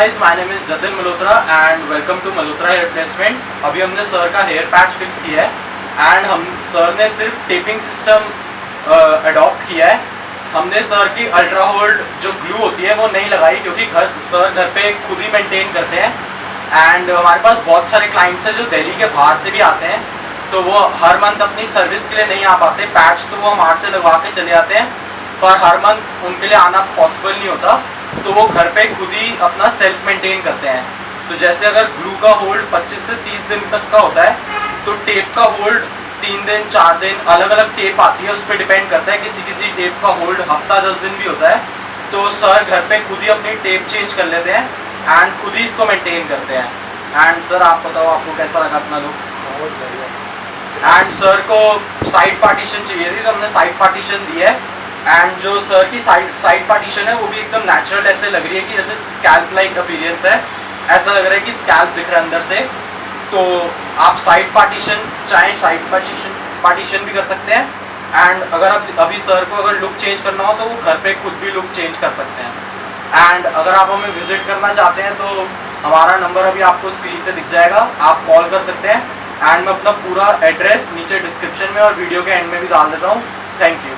guys, my name is Jatin Malhotra and welcome to Malhotra Hair Replacement। अभी हमने sir का hair patch fix किया है and हम सर ने सिर्फ टेपिंग सिस्टम अडॉप्ट किया है। हमने सर की अल्ट्रा होल्ड जो ग्लू होती है वो नहीं लगाई क्योंकि सर घर पे खुद ही मेंटेन करते हैं एंड हमारे पास बहुत सारे क्लाइंट्स हैं जो दिल्ली के बाहर से भी आते हैं, तो वो हर मंथ अपनी सर्विस के लिए नहीं आ पाते। पैच तो वो हमारे से लगवा के चले जाते हैं पर हर मंथ उनके लिए आना पॉसिबल नहीं होता, तो वो घर पे खुद ही अपना सेल्फ मेंटेन करते हैं। तो जैसे अगर ग्लू का होल्ड 25 से 30 दिन तक का होता है तो टेप का होल्ड 3 दिन 4 दिन अलग अलग टेप आती है, उस पर डिपेंड करता है। किसी किसी टेप का होल्ड हफ्ता 10 दिन भी होता है। तो सर घर पे खुद ही अपनी टेप चेंज कर लेते हैं एंड खुद ही इसको मेंटेन करते हैं। एंड सर आप बताओ आपको कैसा लगा अपना लुक? बहुत बढ़िया। एंड सर को साइड पार्टीशन चाहिए थी तो हमने साइड पार्टीशन दी है एंड जो सर की साइड पार्टीशन है वो भी एकदम नेचुरल ऐसे लग रही है कि जैसे स्कैल्प लाइक अपीयरेंस है, ऐसा लग रहा है कि स्कैल्प दिख रहा है अंदर से। तो आप साइड पार्टीशन चाहे साइड पार्टीशन भी कर सकते हैं एंड अगर आप अभी सर को अगर लुक चेंज करना हो तो वो घर पे खुद भी लुक चेंज कर सकते हैं। एंड अगर आप हमें विजिट करना चाहते हैं तो हमारा नंबर अभी आपको स्क्रीन पे दिख जाएगा, आप कॉल कर सकते हैं एंड मैं अपना पूरा एड्रेस नीचे डिस्क्रिप्शन में और वीडियो के एंड में भी डाल देता हूँ। Thank you.